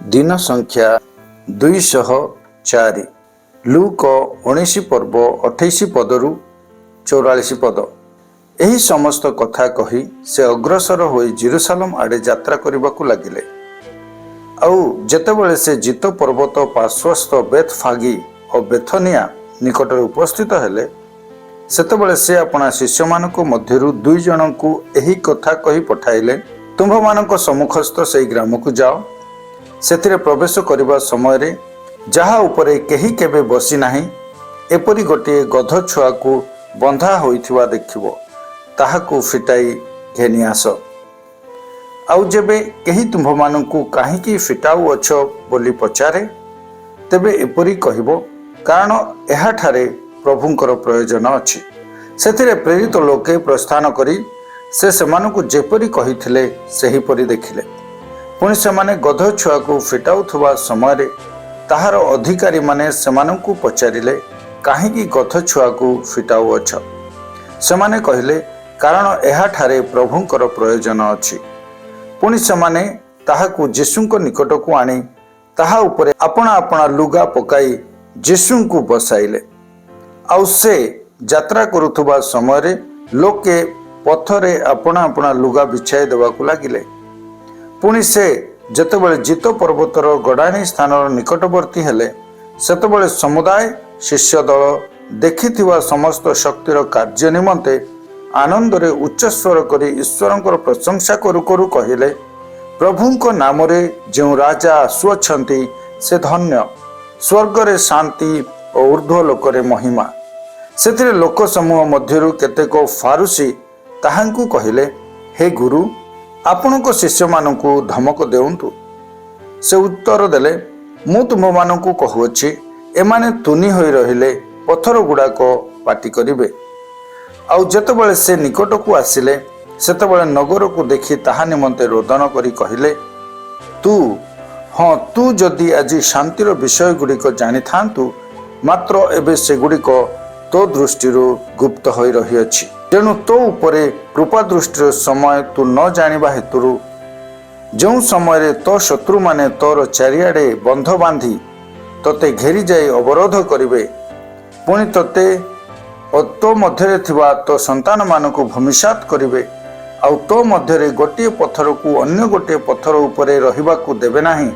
दिन संख्या 204 लूक 19 पर्व 28 पदरु 44 पद। एही समस्त कथा कही से अग्रसर हो जेरुसालेम आड़े यात्रा करबाकू लागिले। आउ जेतेबेले से जित पर्वत पार्श्वस्थ बेतफागी और बेथनिया निकट उपस्थित हेले सेतेबेले से अपना शिष्य मानक मध्यरु 2 जनकू एही कथा कही पठाइले, तुम्भ मानक सम्मुखस्थ से ग्राम को जाओ, सेथिरे प्रवेश करबा समय रे जहा उपरे केही केबे बसी नाही एपरी गोटे गध छुआ को बंधा होइथिबा देखिबो, ताहाकू फिटाई घेनी आस। आउ जेबे केही तुम्भ मानकू काहीकि फिटाऊ अछ बोली पचारे तेबे एपरी कहिबो, कारण एहाठारे प्रभुंकर प्रयोजन अछि। सेथिरे प्रेरित लोके प्रस्थान करी से सेमानकू जेपरी कहिथिले सेहीपरि देखिले। पुणी सेमाने गध छुआ को फिटाउथुबा समय रे ताहार अधिकारी माने सेमानकू पचारिले, काहीकि गध छुआ को फिटाउ अछ? सेमाने कहिले, कारण एहाठारे प्रभुंकर प्रयोजन अछि। पुणी सेमाने ताहाकू यीशुंक निकटकू आनी ताहा उपरे अपना अपना लुगा पकाई यीशुंकू बसाइले। आउ से यात्रा करुथुबा समय रे लोके पथरे अपना अपना लुगा बिछाई देवाकू लागिले। पुणी से जेतेबेले जित पर्वतर गड़ाणी स्थान निकटवर्ती हेले सेतेबेले समुदाय शिष्य दल देखिथिबा समस्त शक्तिर कार्य निमंते आनंदरे उच्च स्वर करी ईश्वरंकर प्रशंसा करू करू कहिले, प्रभुंक नाम रे जो राजा आसुअछंती से धन्य, स्वर्गरे शांति और ऊर्ध्व लोकरे महिमा। सेथिरे लोक समूह मध्यरु केतेक फारुसी ताहांकू कहिले, हे गुरु, आपणक शिष्य मानकू धमक देउंतु। से उत्तर देले, मु तुम मानकू कहुअछि, एमाने तुनी होई रहिले पत्थर गुड़ाक पाटी करिवे। आउ जेतेबेले से निकटकू आसिले सेतेबेले नगर को देखि ताहा निमंते रोदन करी कहिले, तू जदि आज शांतिर विषय गुड़िक जानी थांतु, मात्र एबे से गुड़िक तो दृष्टिरु गुप्त होई रही अछि। तेणु तो उपरे कृपा दृष्टिर समय तू न जानिबा हेतुरु जो समय रे तो शत्रु माने तोर चारियाडे बंध बांधी तोते घेरी जाई अवरोध करिवे, पुणी तोते और तो मध्यरे थिबा तो संतान मानकू भूमिसात करिवे, आउ तो मध्यरे गोटे पत्थर को अन्य गोटे पत्थर उपरे रहिबाकू देबे नाही,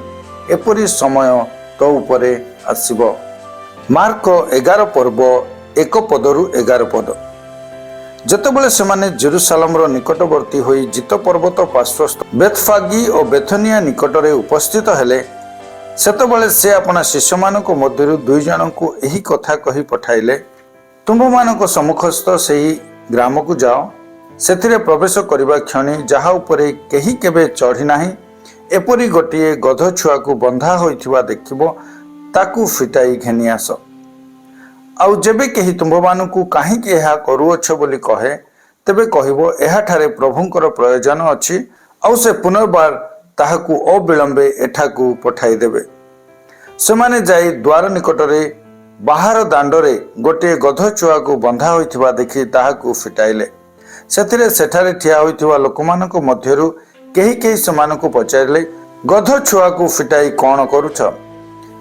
एपरी समय तो उपरे आसीबो। मार्क 11 पर्व 1 पदरु 11 पद। जेतेबेले सेमाने जेरुसालेमर निकटवर्ती होई जित पर्वत पार्श्वस्थ बेतफागी और बेथनिया निकटरे उपस्थित हेले सेतेबेले से अपना शिष्य मानक मध्यरु 2 जनकू एही कथा कही पठाइले, तुम्भ मानक सम्मुखस्थ सेही ग्राम को जाओ, सेथिरे प्रवेश करबा क्षणी जहा उपरे केही केबे चढ़ी नाही एपरी गोटे गध छुआ को बंधा होइथिबा देखिबो, ताकू फिटाई घेनी आस। आउ जेबे केही तुम्भ मानकू काहीकि एहा करूअछ बोली कहे तेबे कहिबो, एहाठारे प्रभुंकर प्रयोजन अछि, आउ से पुनर्बार ताहाकू अविलंबे एठाकू पठाई देबे। सेमाने जाई द्वार निकटरे बाहर दांडरे गोटे गध छुआ को बंधा होइथिबा देखि ताहाकू फिटाइले। सेथिरे सेठारे ठिया होइथिबा लोकमानक मध्यरु केही केही सेमानकू पचारिले, गध छुआ को फिटाई कोन करूछ?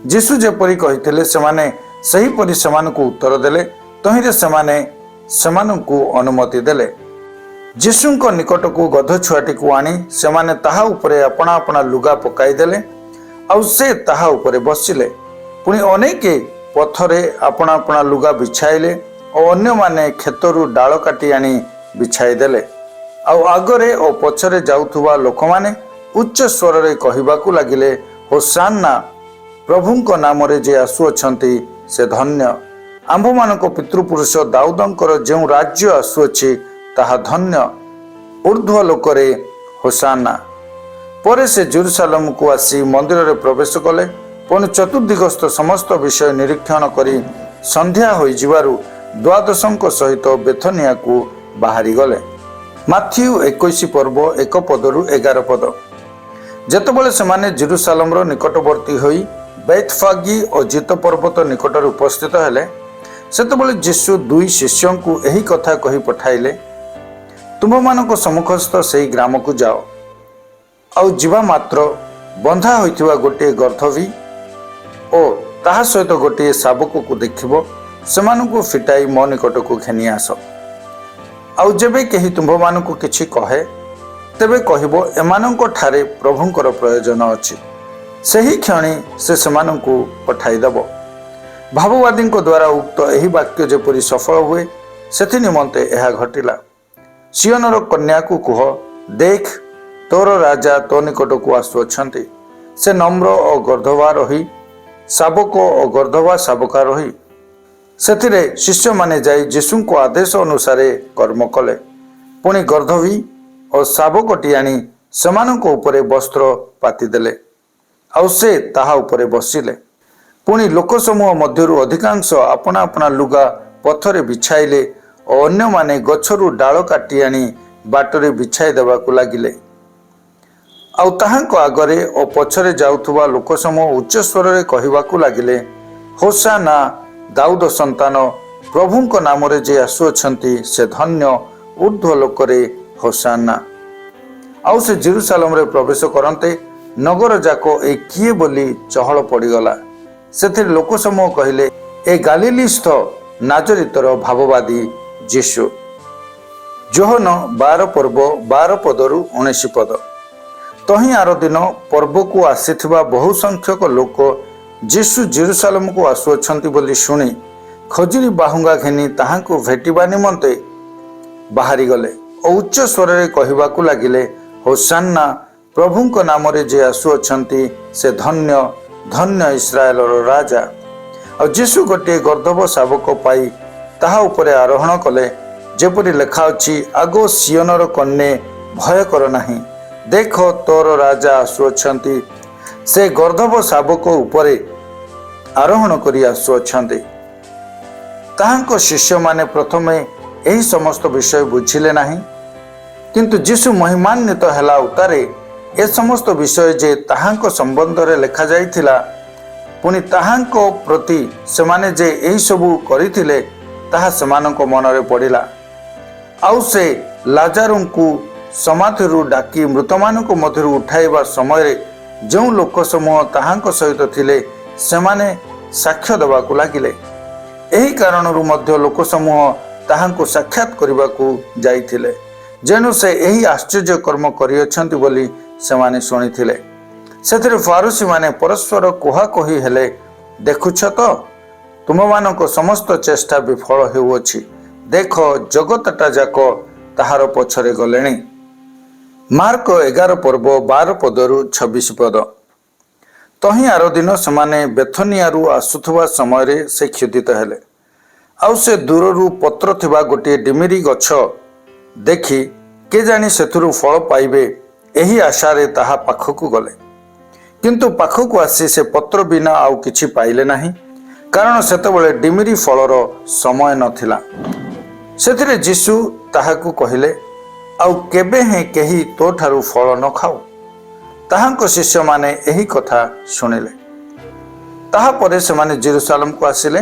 यीशु जेपरि कहिथिले सेमाने सहीपरि सेमानकू उत्तर देले, तहिरे सेमाने सेमानकू अनुमति देले। यीशुंक निकटकू गध छुआटी को आनी सेमाने ताहा उपरे अपना अपना लुगा पकाई देले, आउ से ताहा उपरे बसिले। पुणी अनेके पथरे अपना अपना लुगा बिछाइले और अन्य माने खेतरु डाल काटी आनी बिछाई देले। आउ आगरे और पछरे जाउथुबा लोक माने उच्च स्वर रे कहिबाकू लागिले, होसाना, प्रभुंक नाम रे जे आसुअछंती से धन्य, आंभ मानक पितृपुरुष दाऊदंकर जो राज्य आसुअछि ताहा धन्य, ऊर्ध्व लोकरे होसाना। परे से जेरुसालेम को आसी मंदिर रे प्रवेश कले, पुणी चतुर्दिगस्त समस्त विषय निरीक्षण करी संध्या होई जिवारु द्वादशंक सहित बेथनिया को बाहरी गले। माथ्यू 21 पर्व 1 पदरु 11 पद। जेतेबेले सेमाने जेरुसालेमर निकटवर्ती होई बेतफागी और जित पर्वत निकटर उपस्थित हेले सेतेबेले यीशु 2 शिष्यों को एही कथा कही पठाइले, तुम्भ मानक सम्मुखस्थ सेही ग्राम को जाओ, आउ जीवा मात्र बंधा होइथिबा गोटे गर्धवी ओ ताहा सहित गोटे शावक को देखिब सेमानंकु फिटाई मो निकटक घेनी आस। आउ जेबे केही तुम्भमानंकु किछि कहे तेबे कहिबो एमानंको ठारे प्रभुंकर प्रयोजन अछि। सही क्षणी से सेमानंकु पठाई देबो। भाववादी द्वारा उक्त एही वाक्य जेपरि सफल हुए सेथि निमंते एहा घटिला। सियोनर कन्या को कुह, देख तोर राजा तो निकटक आसुअछन्ति। से नम्र और गर्धवा रही शावक और गर्धवा शावका रही सेथिरे शिष्य माने जाई यीशु को आदेश अनुसार कर्म कले। पुणी गर्धवी और शावकटी आनी सेमानंको उपरे वस्त्र पाति देले आउ से ताहा उपरे बसिले। पुणी लोक समूह मध्यरु अधिकांश अपना अपना लुगा पथरे बिछाइले और अन्य माने गछरु डाल काटी आनी बाटरे बिछाई देबाकु लागिले। आउ ताहांको आगरे और पछरे जाउथुबा लोक समूह उच्च स्वर रे कहिबाकु लागिले, होसाना दाऊद संतान प्रभुंको नामरे जे आसुअछन्ति से धन्य, ऊर्ध्व लोकरे होसाना। आउ से जेरुसालेम रे प्रवेश करन्ते नगर जाको ए किए बोली चहल पड़ीगला। सेथिरे लोक समूह कहिले, ए गालिलीस्थ नाजरितर भाववादी यीशु। जोहन 12 पर्व 12 पदरु 19 पद। तही आर दिन पर्व को आसीथिबा बहु संख्यक लोक यीशु जेरुसालेम को आसुअछन्ति बोली शुणी खजुरी बाहुंगा घेनी ताहांको भेटिबा निमंते बाहरी गले और उच्च स्वर रे कहिबाकु लागिले, होसाना प्रभुंको नामरे जे आसुअछन्ति से धन्य, धन्य इस्राएलर राजा। और यीशु गोटे गर्धव शावक पाई ताहा उपरे आरोहण कले, जेपरि लेखा अछि, आगो सियोनर कन्ये भय कर नाही, देख तोर राजा आसुअछन्ति। से गर्धव शावक उपरे आरोहण करी आसुअछन्ति। ताहांको शिष्य माने प्रथमे एही समस्त विषय बुझिले नाही, किंतु यीशु महिमान्वित हेला उतारे ए समस्त विषय जे ताहांको संबंध रे लेखा जाइथिला, पुनि ताहांको प्रति सेमाने जे एही सबु करिथिले ताहा सेमानंको मनरे पड़िला। आउ से लाजारुंकु समाधिरु डाकी मृतमानंको मध्यरु उठाइबा समय जो लोक समूह ताहांको सहित थिले सेमाने साक्ष्य देबाकु लागिले। एही कारणरु मध्य लोक समूह ताहांको साक्षात करिबाकु जाइथिले, जेनु से एही आश्चर्य कर्म करियछन्ति बोली सेमाने शुणिथिले। सेथिरे फारुसी माने परस्पर कोहा कोही हेले, देखुछ तो तुममानंको समस्त चेष्टा विफल हेउअछि, देख जगतटा जाको ताहार पछरे गलेणी। मार्क 11 पर्व 12 पदरु 26 पद। तही आर दिन सेमाने बेथनियारु आसुथुबा समय से क्षुदित हेले। आउ से दूररु पत्र थिबा गोटे डिमिरी गछ देखि के जानी सेथुरु फल पाइबे एही आशारे ताहा पाखकु गले। किंतु पाखकु आसी से पत्र बिना आउ किछि पाइले नाही, कारण सेतेबेले डिमिरी फलर समय नथिला। सेथिरे यीशु ताहाकु कहिले, आउ केबे हे केही तो ठारु फल न खाऊ। ताहांको शिष्य माने एही कथा शुणिले। ताहा परे सेमाने जेरुसालेम को आसिले।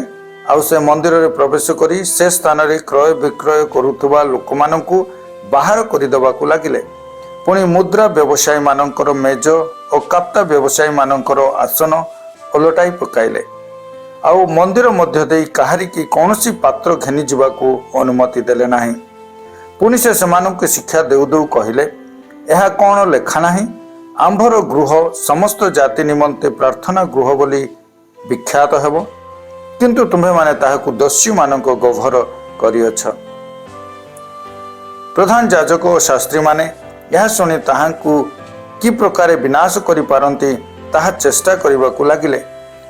आउ से मंदिर रे प्रवेश करी से स्थान रे क्रय विक्रय करुथुबा लोकमानंकु बाहर करिदबाकु लागिले। पुणी मुद्रा व्यवसायी मानंकर मेज और काप्ता व्यवसायी मानंकर आसन ओलटाई पकाइले। आउ मंदिर मध्य देई काहारी की कौनसी पात्र घेनी जिबाकु अनुमति देले नाही। पुणी से सेमानंकु शिक्षा देउ देउ कहिले, एहा कोन लेखा नाही, आंभर गृह समस्त जाति निमंते प्रार्थना गृह बोली विख्यात हेबो, किंतु तुम्हें माने ताहाकु दस्यु मानंको गभर करियछ। प्रधान याजक और शास्त्री माने यह शुणी ताहांकु कि प्रकारे विनाश करि पारंती ताहा चेष्टा करिबाकु लागिले,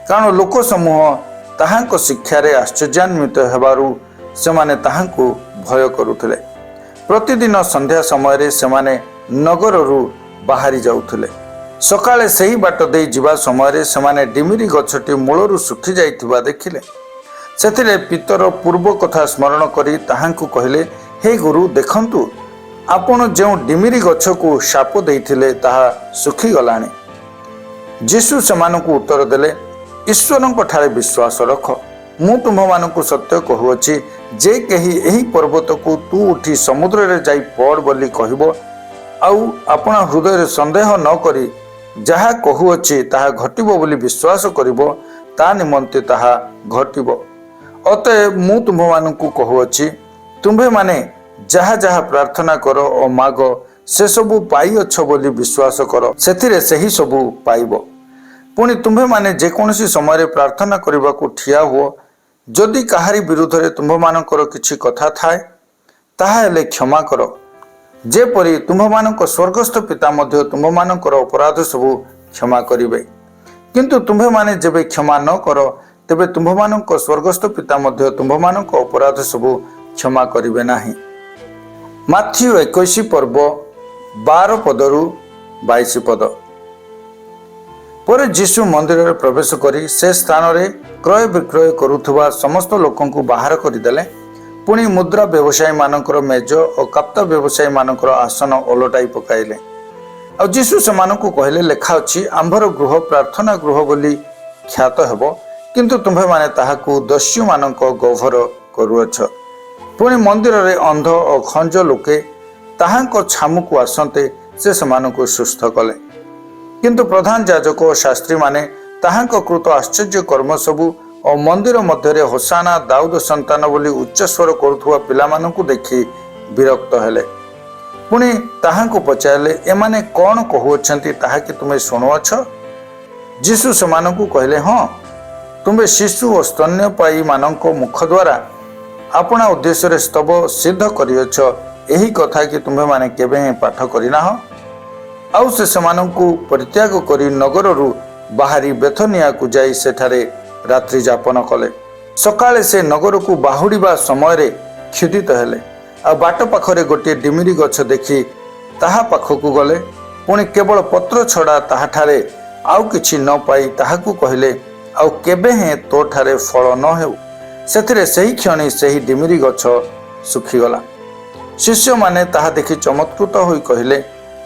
कारण लोक समूह ताहांको शिक्षारे आश्चर्यान्वित हेबारु सेमाने ताहांकु भय करुथिले। प्रतिदिन संध्या समय सेमाने नगररु बाहरी जाउथिले। सकाळे सही बाट देई जिबा समय सेमाने डिमिरी गछटी मूलरु सुखी जाइथिबा देखिले। सेथिरे पितर पूर्व कथा स्मरण करी ताहांकु कहिले, हे गुरु देखंतु, आपण जो डिमिरी गछकु शाप देइथिले ताहा सुखी गलाणी। यीशु सेमानकु उत्तर देले, ईश्वरଙ୍କ ठारे विश्वास रख। मु तुममानकु सत्य कहुअछि, जे केही एही पर्वतकु तू उठी समुद्र रे जाई पड़ बोली कहिबो, आउ आपण हृदय रे संदेह न करी ଯାହା କହୁଅଛି ତାହା ଘଟିବ ବୋଲି ବିଶ୍ୱାସ କରିବ, ତା ନିମନ୍ତେ ତାହା ଘଟିବ। ଅତଏବ ମୁଁ ତୁମ୍ଭମାନଙ୍କୁ କହୁଅଛି, ତୁମ୍ଭେମାନେ ଯାହା ଯାହା ପ୍ରାର୍ଥନା କର ଓ ମାଗ, ସେସବୁ ପାଇଅଛ ବୋଲି ବିଶ୍ୱାସ କର, ସେଥିରେ ସେହି ସବୁ ପାଇବ। ପୁଣି ତୁମ୍ଭେମାନେ ଯେକୌଣସି ସମୟରେ ପ୍ରାର୍ଥନା କରିବାକୁ ଠିଆ ହୁଅ, ଯଦି କାହାରି ବିରୁଦ୍ଧରେ ତୁମ୍ଭମାନଙ୍କର କିଛି କଥା ଥାଏ, ତାହା ହେଲେ କ୍ଷମା କର, ଯେପରି ତୁମ୍ଭମାନଙ୍କ ସ୍ୱର୍ଗସ୍ଥ ପିତା ମଧ୍ୟ ତୁମ୍ଭମାନଙ୍କର ଅପରାଧ ସବୁ କ୍ଷମା କରିବେ। କିନ୍ତୁ ତୁମ୍ଭେମାନେ ଯେବେ କ୍ଷମା ନ କର, ତେବେ ତୁମ୍ଭମାନଙ୍କ ସ୍ୱର୍ଗସ୍ଥ ପିତା ମଧ୍ୟ ତୁମ୍ଭମାନଙ୍କ ଅପରାଧ ସବୁ କ୍ଷମା କରିବେ ନାହିଁ। ମାଥ୍ୟୁ 21 ପର୍ବ 12 ପଦରୁ 22 ପଦ। ପରେ ଯୀଶୁ ମନ୍ଦିରରେ ପ୍ରବେଶ କରି ସେ ସ୍ଥାନରେ କ୍ରୟ ବିକ୍ରୟ କରୁଥିବା ସମସ୍ତ ଲୋକଙ୍କୁ ବାହାର କରିଦେଲେ। ପୁଣି ମୁଦ୍ରା ବ୍ୟବସାୟୀମାନଙ୍କର ମେଜ ଓ କାପ୍ତା ବ୍ୟବସାୟୀମାନଙ୍କର ଆସନ ଓଲଟାଇ ପକାଇଲେ। ଆଉ ଯୀଶୁ ସେମାନଙ୍କୁ କହିଲେ, ଲେଖା ଅଛି, ଆମ୍ଭର ଗୃହ ପ୍ରାର୍ଥନା ଗୃହ ବୋଲି ଖ୍ୟାତ ହେବ, କିନ୍ତୁ ତୁମ୍ଭେମାନେ ତାହାକୁ ଦସ୍ୟୁମାନଙ୍କ ଗହ୍ୱର କରୁଅଛ। ପୁଣି ମନ୍ଦିରରେ ଅନ୍ଧ ଓ ଖଞ୍ଜ ଲୋକେ ତାହାଙ୍କ ଛାମୁକୁ ଆସନ୍ତେ ସେ ସେମାନଙ୍କୁ ସୁସ୍ଥ କଲେ। କିନ୍ତୁ ପ୍ରଧାନ ଯାଜକ ଓ ଶାସ୍ତ୍ରୀମାନେ ତାହାଙ୍କ କୃତ ଆଶ୍ଚର୍ଯ୍ୟ କର୍ମ ସବୁ ଓ ମନ୍ଦିର ମଧ୍ୟରେ ହୋସାନା ଦାଉଦ ସନ୍ତାନ ବୋଲି ଉଚ୍ଚସ୍ୱର କରୁଥିବା ପିଲାମାନଙ୍କୁ ଦେଖି ବିରକ୍ତ ହେଲେ। ପୁଣି ତାହାଙ୍କୁ ପଚାରିଲେ, ଏମାନେ କ'ଣ କହୁଅଛନ୍ତି ତାହା କି ତୁମେ ଶୁଣୁଅଛ? ଯୀଶୁ ସେମାନଙ୍କୁ କହିଲେ, ହଁ, ତୁମେ ଶିଶୁ ଓ ସ୍ତନ୍ୟପାୟୀମାନଙ୍କ ମୁଖ ଦ୍ୱାରା ଆପଣା ଉଦ୍ଦେଶ୍ୟରେ ସ୍ତବ ସିଦ୍ଧ କରିଅଛ, ଏହି କଥା କି ତୁମ୍ଭେମାନେ କେବେ ହିଁ ପାଠ କରିନାହ? ଆଉ ସେ ସେମାନଙ୍କୁ ପରିତ୍ୟାଗ କରି ନଗରରୁ ବାହାରି ବେଥନିଆକୁ ଯାଇ ସେଠାରେ ରାତ୍ରି ଯାପନ କଲେ। ସକାଳେ ସେ ନଗରକୁ ବାହୁଡ଼ିବା ସମୟରେ କ୍ଷୁଧିତ ହେଲେ। ଆଉ ବାଟ ପାଖରେ ଗୋଟିଏ ଡିମିରି ଗଛ ଦେଖି ତାହା ପାଖକୁ ଗଲେ। ପୁଣି କେବଳ ପତ୍ର ଛଡ଼ା ତାହାଠାରେ ଆଉ କିଛି ନ ପାଇ ତାହାକୁ କହିଲେ, ଆଉ କେବେ ହେଁ ତୋଠାରେ ଫଳ ନ ହେଉ। ସେଥିରେ ସେହି କ୍ଷଣି ସେହି ଡିମିରି ଗଛ ଶୁଖିଗଲା। ଶିଷ୍ୟମାନେ ତାହା ଦେଖି ଚମତ୍କୃତ ହୋଇ କହିଲେ,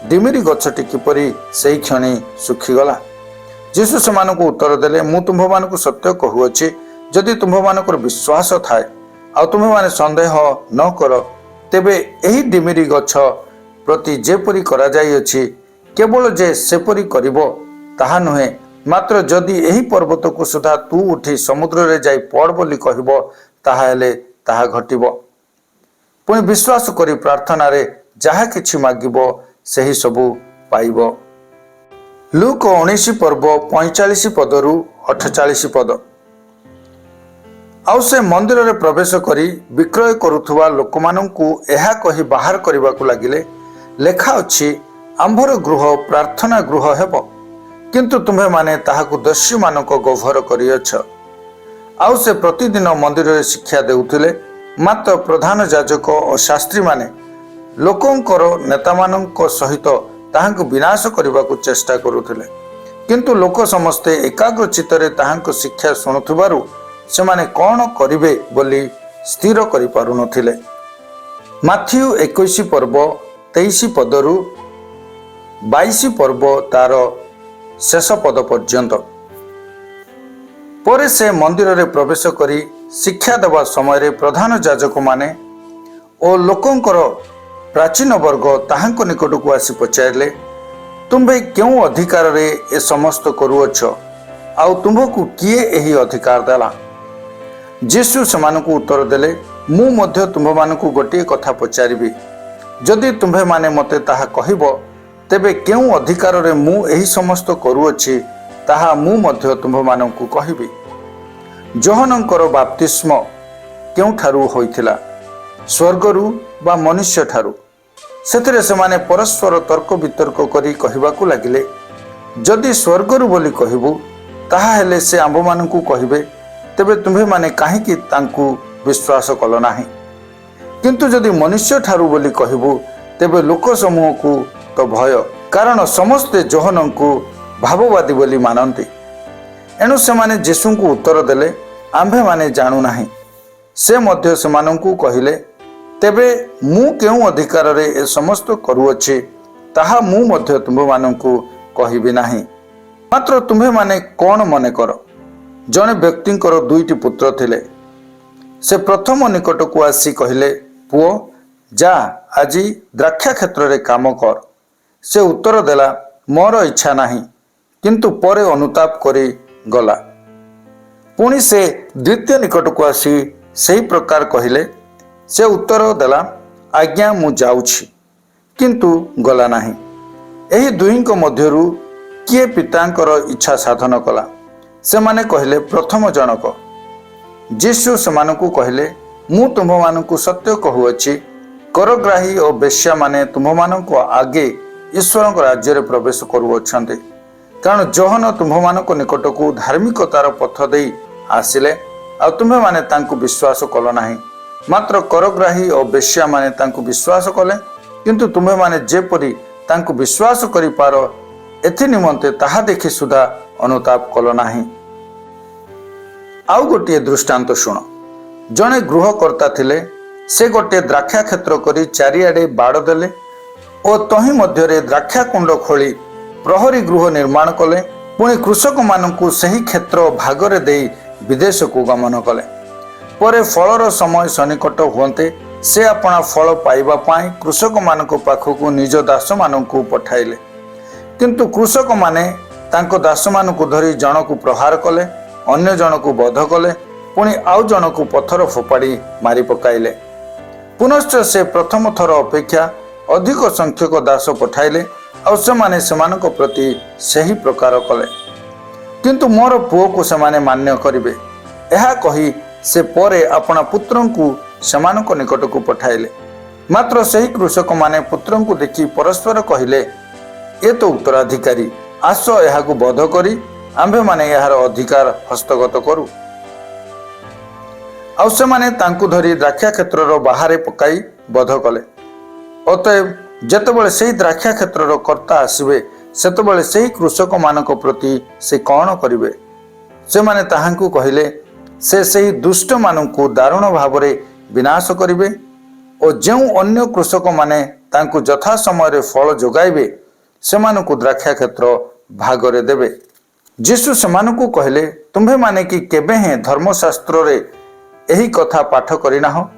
ଡିମିରି ଗଛଟି କିପରି ସେହି କ୍ଷଣି ଶୁଖିଗଲା? ଯୀଶୁ ସେମାନଙ୍କୁ ଉତ୍ତର ଦେଲେ, ମୁଁ ତୁମ୍ଭମାନଙ୍କୁ ସତ୍ୟ କହୁଅଛି, ଯଦି ତୁମ୍ଭମାନଙ୍କର ବିଶ୍ୱାସ ଥାଏ ଆଉ ତୁମ୍ଭେମାନେ ସନ୍ଦେହ ନ କର, ତେବେ ଏହି ଡିମିରି ଗଛ ପ୍ରତି ଯେପରି କରାଯାଇଅଛି, କେବଳ ଯେ ସେପରି କରିବ ତାହା ନୁହେଁ, ମାତ୍ର ଯଦି ଏହି ପର୍ବତକୁ ସୁଦ୍ଧା ତୁ ଉଠି ସମୁଦ୍ରରେ ଯାଇ ପଡ଼ ବୋଲି କହିବ, ତାହାହେଲେ ତାହା ଘଟିବ। ପୁଣି ବିଶ୍ୱାସ କରି ପ୍ରାର୍ଥନାରେ ଯାହା କିଛି ମାଗିବ, ସେହି ସବୁ ପାଇବ। ଲୁକ 19 ପର୍ବ 45 ପଦରୁ 48 ପଦ। ଆଉ ସେ ମନ୍ଦିରରେ ପ୍ରବେଶ କରି ବିକ୍ରୟ କରୁଥିବା ଲୋକମାନଙ୍କୁ ଏହା କହି ବାହାର କରିବାକୁ ଲାଗିଲେ, ଲେଖା ଅଛି, ଆମ୍ଭର ଗୃହ ପ୍ରାର୍ଥନା ଗୃହ ହେବ, କିନ୍ତୁ ତୁମ୍ଭେମାନେ ତାହାକୁ ଦସ୍ୟୁମାନଙ୍କ ଗହ୍ୱର କରିଅଛ। ଆଉ ସେ ପ୍ରତିଦିନ ମନ୍ଦିରରେ ଶିକ୍ଷା ଦେଉଥିଲେ। ମାତ୍ର ପ୍ରଧାନ ଯାଜକ ଓ ଶାସ୍ତ୍ରୀମାନେ ଲୋକଙ୍କର ନେତାମାନଙ୍କ ସହିତ ତାହାଙ୍କୁ ବିନାଶ କରିବାକୁ ଚେଷ୍ଟା କରୁଥିଲେ। କିନ୍ତୁ ଲୋକ ସମସ୍ତେ ଏକାଗ୍ର ଚିତ୍ତରେ ତାହାଙ୍କ ଶିକ୍ଷା ଶୁଣୁଥିବାରୁ ସେମାନେ କ'ଣ କରିବେ ବୋଲି ସ୍ଥିର କରିପାରୁନଥିଲେ। ମାଥ୍ୟୁ 21 ପର୍ବ 23 ପଦରୁ 22 ପର୍ବ ତାର ଶେଷ ପଦ ପର୍ଯ୍ୟନ୍ତ। ପରେ ସେ ମନ୍ଦିରରେ ପ୍ରବେଶ କରି ଶିକ୍ଷା ଦେବା ସମୟରେ ପ୍ରଧାନ ଯାଜକମାନେ ଓ ଲୋକଙ୍କର ପ୍ରାଚୀନ ବର୍ଗ ତାହାଙ୍କ ନିକଟକୁ ଆସି ପଚାରିଲେ, ତୁମ୍ଭେ କେଉଁ ଅଧିକାରରେ ଏ ସମସ୍ତ କରୁଅଛ? ଆଉ ତୁମ୍ଭକୁ କିଏ ଏହି ଅଧିକାର ଦେଲା? ଯୀଶୁ ସେମାନଙ୍କୁ ଉତ୍ତର ଦେଲେ, ମୁଁ ମଧ୍ୟ ତୁମ୍ଭମାନଙ୍କୁ ଗୋଟିଏ କଥା ପଚାରିବି। ଯଦି ତୁମ୍ଭେମାନେ ମୋତେ ତାହା କହିବ, ତେବେ କେଉଁ ଅଧିକାରରେ ମୁଁ ଏହି ସମସ୍ତ କରୁଅଛି, ତାହା ମୁଁ ମଧ୍ୟ ତୁମ୍ଭମାନଙ୍କୁ କହିବି। ଯୋହନଙ୍କର ବାପ୍ତିସ୍ମ କେଉଁଠାରୁ ହୋଇଥିଲା, ସ୍ୱର୍ଗରୁ ବା ମନୁଷ୍ୟଠାରୁ? ସେଥିରେ ସେମାନେ ପରସ୍ପର ତର୍କ ବିତର୍କ କରି କହିବାକୁ ଲାଗିଲେ, ଯଦି ସ୍ୱର୍ଗରୁ ବୋଲି କହିବୁ, ତାହାହେଲେ ସେ ଆମ୍ଭମାନଙ୍କୁ କହିବେ, ତେବେ ତୁମ୍ଭେମାନେ କାହିଁକି ତାଙ୍କୁ ବିଶ୍ୱାସ କଲ ନାହିଁ? କିନ୍ତୁ ଯଦି ମନୁଷ୍ୟଠାରୁ ବୋଲି କହିବୁ, ତେବେ ଲୋକ ସମୂହକୁ ତ ଭୟ, କାରଣ ସମସ୍ତେ ଯୋହନଙ୍କୁ ଭାବବାଦୀ ବୋଲି ମାନନ୍ତି। ଏଣୁ ସେମାନେ ଯୀଶୁଙ୍କୁ ଉତ୍ତର ଦେଲେ, ଆମ୍ଭେମାନେ ଜାଣୁନାହିଁ। ସେ ମଧ୍ୟ ସେମାନଙ୍କୁ କହିଲେ, ତେବେ ମୁଁ କେଉଁ ଅଧିକାରରେ ଏ ସମସ୍ତ କରୁଅଛି, ତାହା ମୁଁ ମଧ୍ୟ ତୁମ୍ଭମାନଙ୍କୁ କହିବି ନାହିଁ। ମାତ୍ର ତୁମ୍ଭେମାନେ କ'ଣ ମନେ କର? ଜଣେ ବ୍ୟକ୍ତିଙ୍କର 2ଟି ପୁତ୍ର ଥିଲେ। ସେ ପ୍ରଥମ ନିକଟକୁ ଆସି କହିଲେ, ପୁଅ, ଯା ଆଜି ଦ୍ରାକ୍ଷା କ୍ଷେତ୍ରରେ କାମ କର। ସେ ଉତ୍ତର ଦେଲା, ମୋର ଇଚ୍ଛା ନାହିଁ। किंतु परे अनुताप करी गला। पुणी से द्वितीय निकट को आसी सही प्रकार कहले। से उत्तर देला, आज्ञा मु जाउछि, किंतु गला नाही। एही दुहींक मध्यरु किए पितांकर इच्छा साधन कला? से माने कहले, प्रथम जनक। यीशु सेमानकु कहले, मु तुम्भमानकु सत्य कहुअछि, करग्राही और बेश्या माने तुम्भमानक आगे ईश्वर राज्य रे प्रवेश करुअछन्ते। कारण जोहन तुम्भमानक निकटकू धार्मिकतार पथ देई आसिले, आ तुम्भे माने तांकु विश्वास कल नाही। मात्र करग्राही और बेश्या माने तांकु विश्वास कले, किंतु तुम्भे माने जेपरि तांकु विश्वास करि पारो एथि निमंते ताहा देखि सुधा अनुताप कल नाही। आउ गोटे दृष्टांत शुण। जणे गृहकर्ता थिले, से गोटे द्राक्षा क्षेत्र करी चारिआडे बाड़ देले और तही मध्यरे द्राक्षा कुंड खोली प्रहरी गृह निर्माण कले। पुणी कृषक मानकु सही क्षेत्र भागरे देई विदेश को गमन कले। परे फलर समय सन्निकट हुंते से अपना फल पाइबा पाई कृषक मानक पाखकु निज दास मानकु पठाइले। किंतु कृषक माने तांको दास मानकु धरी जनकु प्रहार कले, अन्य जनकु बध कले, पुणी आउ जनकु पत्थर फोपाड़ी मारी पकाइले। पुनश्च से प्रथम थर अपेक्षा अधिक संख्यक दास पठाइले, और सेमाने सेमानक प्रति सही प्रकार कले। किंतु मोर पुओ को सेमाने मान्य करिवे, एहा कही से परे अपना पुत्रंकु सेमानक निकटकू पठाइले। मात्र सही कृषक माने पुत्रंकु देखि परस्पर कहिले, ए तो उत्तराधिकारी, आस एहाकु बध करी आंभे माने एहार अधिकार हस्तगत करू। आउ सेमाने तांकु धरी द्राक्षा क्षेत्रर बाहरे पकाई बध कले। अतएव जेतेबेले सेही द्राक्षा क्षेत्रर कर्ता आसिबे, सेतेबेले सेही कृषक मानक प्रति से कौन करिवे? सेमाने ताहांकु कहिले, से सेही दुष्ट मानकु दारुण भावरे विनाश करिवे और जेउ अन्य कृषक माने तांकु यथा समय रे फल जोगाइबे, सेमानकु द्राक्षा क्षेत्र भागरे देबे। यीशु सेमानकु कहले, तुम्भे माने कि केबे हे धर्मशास्त्र रे एही कथा पाठ करिना हो?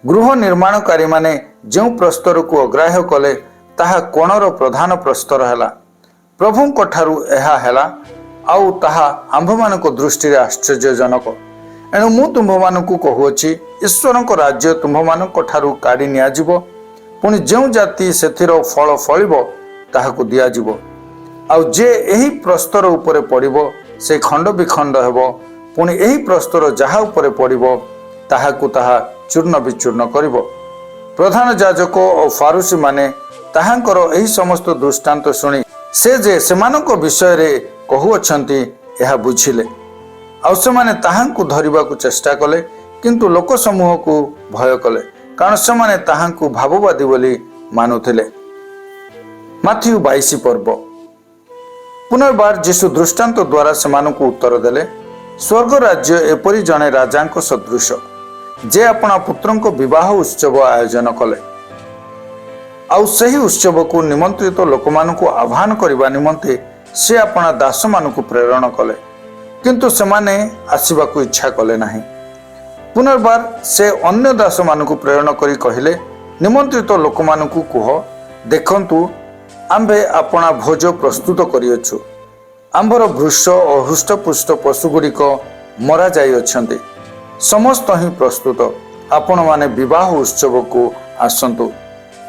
गृह निर्माणकारी माने जो प्रस्तर को अग्राह्य कले, ताहा कोणर प्रधान प्रस्तर हैला। प्रभुंक ठारु एहा हैला, आउ ताहा आंभमानक दृष्टि रे आश्चर्यजनक। एणु मु तुम्भमानकु कहुअछि, ईश्वरक राज्य तुम्भमानक ठारु काढी नियाजिबो, पुणी जो जाति सेथिर फल फलिबो ताहाकु दियाजिबो। आउ जे एही प्रस्तर उपरे पड़िबो से खंड विखंड हेबो, पुणी एही प्रस्तर जाहा उपरे पड़िबो ताहाकु ताहा चूर्ण विचूर्ण करिबो। प्रधान याजक और फारुसी माने ताहांकर एही समस्त दृष्टांत सुनी से जे सेमानक विषय रे कहुअछंती एहा बुझिले। आउ सेमाने ताहांकु धरिबाकु चेष्टा कले, किंतु लोक समूह को भय कले, कारण सेमाने ताहांकु भाववादी बोली मानुथिले। माथ्यू 22 पर्व। पुनर्बार यीशु दृष्टांत द्वारा सेमानकु उत्तर देले, स्वर्ग राज्य एपरि जणे राजांक सदृश, जे अपना पुत्रंक विवाह उत्सव आयोजन कले। आउ सही उत्सव को निमंत्रित लोकमानकु आह्वान करबा निमंते से अपना दास मानकु प्रेरण कले, किंतु सेमाने आसीबाकु इच्छा कले नाही। पुनर्बार से अन्य दास मानकु प्रेरण करी कहिले, निमंत्रित लोकमानकु कुह, देखंतु आंभे अपना भोज प्रस्तुत करियछु। आंभर वृष और हृष्टपुष्ट पशुगुड़िक मरा जाई अछन्ते, समस्त ही प्रस्तुत, आपण माने विवाह उत्सव को आसंतु।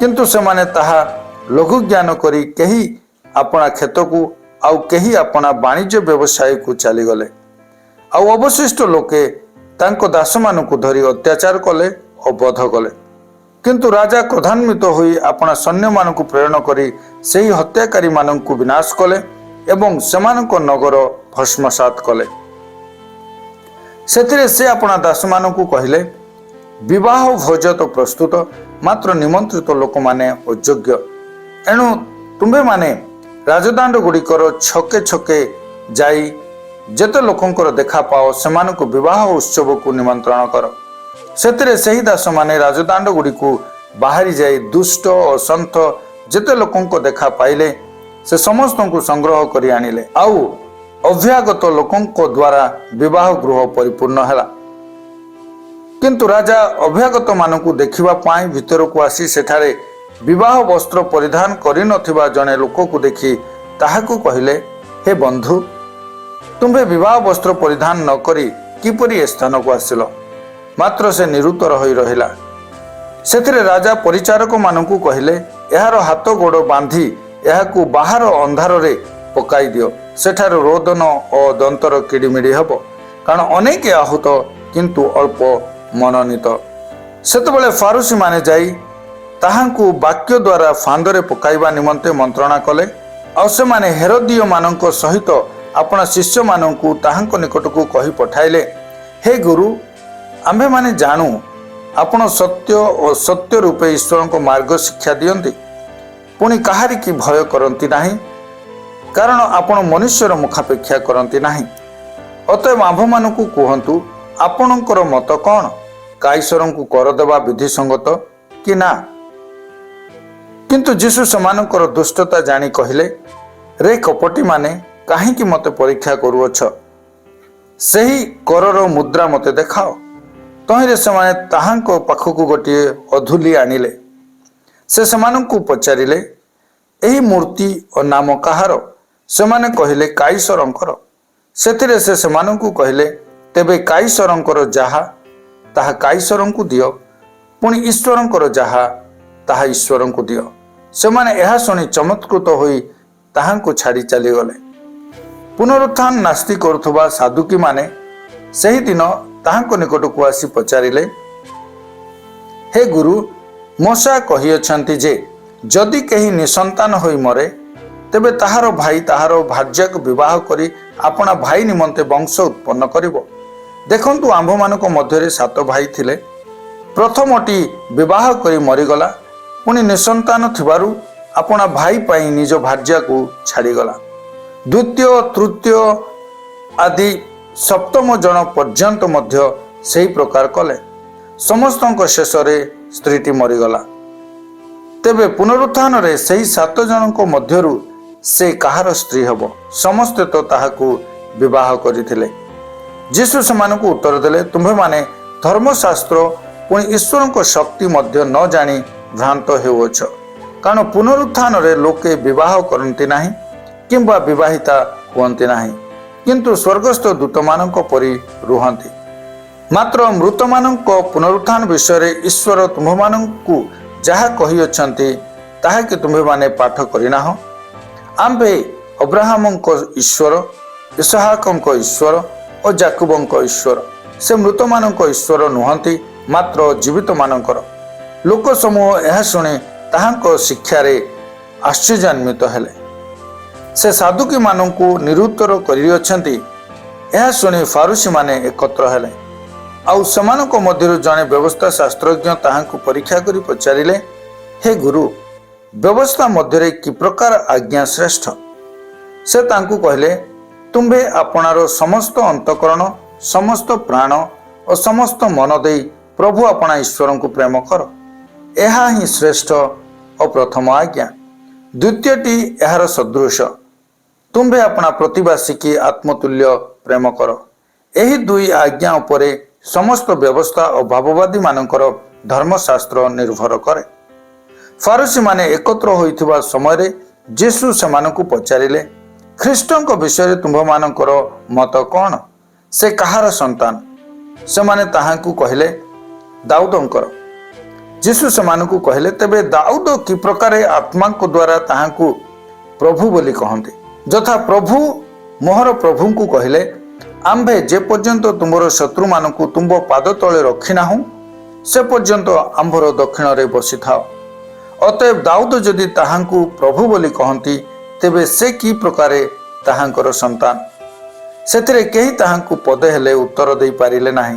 किंतु सेमाने ताहा लघु ज्ञान करी केही अपना खेत को आउ केही अपना वाणिज्य व्यवसाय को चलीगले। आउ अवशिष्ट लोके तांको दास मानकु धरी अत्याचार कले और बध कले। किंतु राजा क्रोधान्वित होई अपना सैन्य मानकु प्रेरण करी सेही हत्याकारी मानकु विनाश कले एवं सेमानक नगर भस्मसात कले। सेथिरे से अपना दास मानकु कहिले, विवाह भोज तो प्रस्तुत, मात्र निमंत्रित लोक माने अयोग्य। एणु तुम्भे माने राजदांड गुड़िकर छके छके जाई जेते लोकंकर देखा पाओ सेमानकु विवाह उत्सव को निमंत्रण कर। सेथिरे सेही दास माने राजदांड गुड़िकु बाहरी जाई दुष्ट और संत जेते लोकंको देखा पाइले से समस्त को संग्रह करी आनिले। आउ अभ्यागत लोकंको द्वारा विवाह गृह परिपूर्ण हैला। किंतु राजा अभ्यागत मानकु देखिबा पाई भीतर को आसी सेठारे विवाह वस्त्र परिधान करि नथिबा जने लोक को देखि ताहाकु कहिले, हे बंधु, तुम्हें विवाह वस्त्र परिधान न करी किपरि ए स्थान को आसिल? मात्र से निरुत्तर होई रहिला। सेथिरे राजा परिचारक मानकु कहिले, एहार हाथ गोड़ बांधी एहाकु बाहर अंधार रे पकाई दियो, सेठार रोदन और दंतर किड़िमिड़ी हब, कारण अनेक आहूत किंतु अल्प मनोनीत। सेतबेले फारुसी माने जाई ताहांकु वाक्य द्वारा फांदरे पकाइबा निमंते मंत्रणा कले। आ सेमाने हेरोदिय मानक सहित आपण शिष्य मानकु ताहांको निकटकु कहि पठाइले, हे गुरु, आम्भे माने जानू आपण सत्य और सत्य रूपे ईश्वर को मार्ग शिक्षा दियंती, पुणी काहारी की भय करती नहीं, कारण आपण मनुष्यर मुखापेक्षा करती नहीं। अतएव आम्भ मानकु कहतु, आपणकर मत कौन? काईश्वर को कर देवा विधि संगत कि ना? किंतु यीशु सेमानकर दुष्टता जानी कहिले, रे कपटी माने काहींकि मते परीक्षा करूअछ? सही करर मुद्रा मते देखाओ। तहिरे सेमाने ताहांको पाखकु गोटिए अधुली आनिले। से सेमानंकु पचारिले, एही मूर्ति और नाम काहार? सेमाने कहिले, काईश्वरंकर। सेथिरे से सेमानंकु कहिले, तेबे काईश्वरंकर जाहा ताहा काईश्वरंकु दियो, पुणी ईश्वरंकर जाहा ताहा ईश्वरंकु दियो। सेमाने एहा शुणी चमत्कृत होई ताहांकु छाड़ी चली गले। पुनरुत्थान नास्ति करुथुबा साधुकी माने सही दिन ताहांको निकटकु आसी पचारिले, हे गुरु, मूसा कहिअछंती जे जदि केही निसंतान होई मरे, तेबे ताहार भाई ताहार भार्याक विवाह करी आपणा भाई निमंते वंश उत्पन्न करिबो। देखंतु आंभ मानक मध्यरे 7 भाई थिले। प्रथमटी विवाह करी मरीगला, पुणी निसंतान थिबारु आपणा भाई पाई निज भार्याकु छाड़ीगला। द्वितीय तृतीय आदि सप्तम जन पर्यंत मध्य सही प्रकार कले। समस्तक शेष स्त्रीटी मरीगला। तेबे पुनरुत्थान रे सही 7 जनक मध्यरु से कहार स्त्री हब? समस्ते तो ताहाकु विवाह करिथिले। यीशु सेमानकु उत्तर देले, तुम्भे माने धर्मशास्त्र पुणी ईश्वर को शक्ति मध्य न जानी भ्रांत हेउछ। कारण पुनरुत्थान रे लोके विवाह करती नहीं किंबा विवाहिता हुअन्ति नहीं, किंतु स्वर्गस्थ दूत मानक परि रुहन्ति। मात्र मृत मानक पुनरुत्थान विषय ईश्वर तुम्भ मानकु जहा कहिअछन्ति ताहा कि तुम्भे माने पाठ करिनाह। आम्भे अब्राहमक ईश्वर, इसहाकक ईश्वर और जाकुबक ईश्वर, से मृत मानक ईश्वर नुहंती, मात्र जीवित मानकर। लोक समूह यह शुणी ताहांको शिक्षारे आश्चर्यान्वित हेले। से साधुकी मानकु निरुत्तर करिअछन्ति, यह शुणी फारुसी माने एकत्र हेले। आउ सेमानक मध्यरु जने व्यवस्था शास्त्रज्ञ ताहांकु परीक्षा करी पचारिले, हे गुरु, व्यवस्था मध्यरे कि प्रकार आज्ञा श्रेष्ठ? से तांकु कहले, तुम्भे आपणार समस्त अंतकरण, समस्त प्राण और समस्त मन देई प्रभु आपणा ईश्वर को प्रेम कर। यह ही श्रेष्ठ और प्रथम आज्ञा। द्वितीयटी यार सदृश, तुम्भे अपना प्रतिवासी की आत्मतुल्य प्रेम कर। यही दुई आज्ञा उपरे समस्त व्यवस्था और भाववादी मानकर धर्मशास्त्र निर्भर करे। फारुसी माने एकत्र होइथिबा समय रे यीशु सेमानकु पचारिले, ख्रीष्टଙ୍କ विषय तुम्भ मानकर मत कौन? से कहार संतान? सेमाने ताहांकु कहिले, दाऊदंकर। यीशु सेमानकु कहिले, तेबे दाऊद कि प्रकार आत्मा को द्वारा ताहांकु प्रभु बोली कहते? यथा प्रभु मोहर प्रभु को कहिले, आम्भे जे पर्यंत तुमर शत्रु मानकु तुम पाद तले रखी नाहु, से पर्यंत आम्भर दक्षिण रे बसी थाओ। अतएव दाऊद जदि ताहांकु प्रभु बोली कहती, तेबे से कि प्रकारे ताहांकर संतान? सेथिरे केही ताहांकु पदे हेले उत्तर दे पारिले नाही।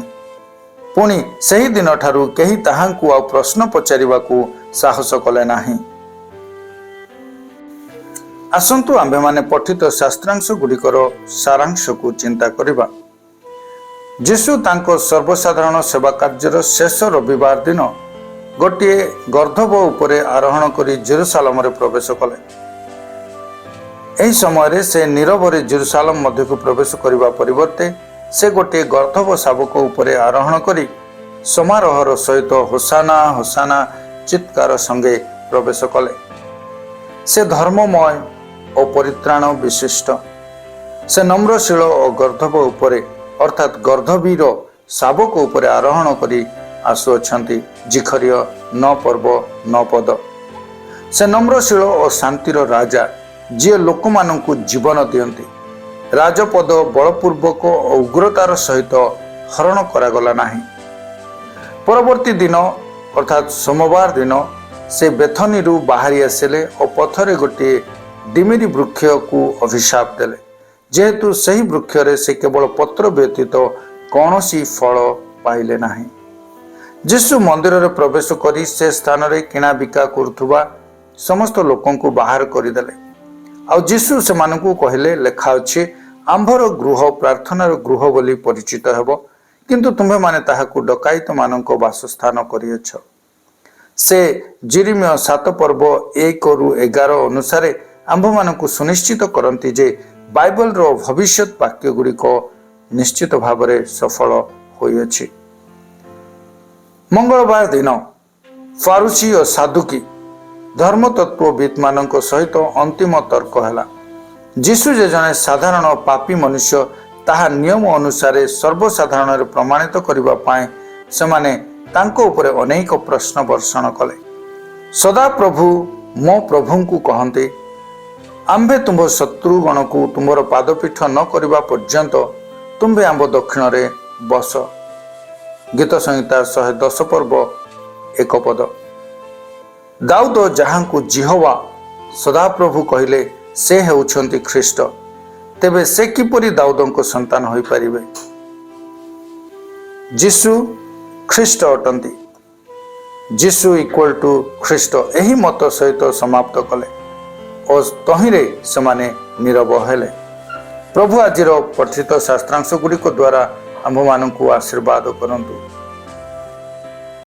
पुणी सही दिन ठारू केही ताहांकु आ प्रश्न पचारिबाकु साहस कले नाही। आसंतु आम्भे माने पठित शास्त्रांश गुड़िकर सारांश को चिंता करिबा। यीशु तांको सर्वसाधारण सेवा कार्यर शेष रविवार दिन गोटे गर्धब उपरे आरोहण करी जेरुसालेम रे प्रवेश कले। एही समय से नीरवरे जेरुसालेम मध्य को प्रवेश करने परिवर्ते से गोटे गर्धब शावक उपरे आरोहण करी समारोहर सहित होसाना होसाना चित्कार संगे प्रवेश कले। से धर्ममय और परित्राण विशिष्ट से नम्रशील और गर्दभ उपरे अर्थात गर्दभीर शावक उपरे आरोहण करी आसुअछंती। जिखर्य 9 पर्व 9 पद। से नम्रशील और शांतिर राजा जी लोकमानंकु जीवन दियंती। राजपद बलपूर्वक और उग्रतार सहित हरण करागला नाही। परवर्ती दिन अर्थात सोमवार दिन से बेथनी बाहरी आसिले और पथरे गोटे डिमिरी वृक्ष को अभिशाप देले, जेहेतु सही वृक्षरे से केवल पत्र व्यतीत कौनसी फल पाइले नाही। यीशु मंदिर रे प्रवेश करी से स्थान रे किणा बिका करुथुबा समस्त लोकों को बाहर करदेले। आ यीशु से मानकु कहले, लेखा अछि आंभर गृह प्रार्थनार गृह बोली परिचित हेबो, किंतु तुम्हें माने ताहाकु डकायत मानक वासस्थान करियछ। से जिरिमिय 7 पर्व 1 रु 11 अनुसार आंभ मानकु सुनिश्चित करंती जे बाइबल रो भविष्यत वाक्य गुड़िक निश्चित भाव में सफल होइछि। मंगलवार दिन फारूसी और साधुकी धर्मतत्वविद मानक सहित अंतिम तर्क है। यीशु जे जने साधारण पापी मनुष्य ताहा नियम अनुसार सर्वसाधारण प्रमाणित करबा पाए सेमाने तांको उपरे अनेक प्रश्न वर्षण कले। सदा प्रभु मो प्रभु को कहते, आंबे तुम्भ शत्रुगण को तुम्हार पादपीठ न करबा पर्यंत तुम्बे आंब दक्षिण रे बस। गीत संहिता 110 पर्व 1 पद। दाऊद जहाँ को जिहोवा सदाप्रभु कहले से हेउछंती ख्रीष्ट, तेबे से किपरि दाऊदଙ୍କ संतान होई परिबे? यीशु ख्रीष्ट अटंती। यीशु इक्वल टू ख्रीष्ट एही मत सहित समाप्त कले और तहिरे समाने नीरव हेले। प्रभु आजिर पठित शास्त्रांश गुड़िक द्वारा आम्भ मानकु आशीर्वाद करंतु।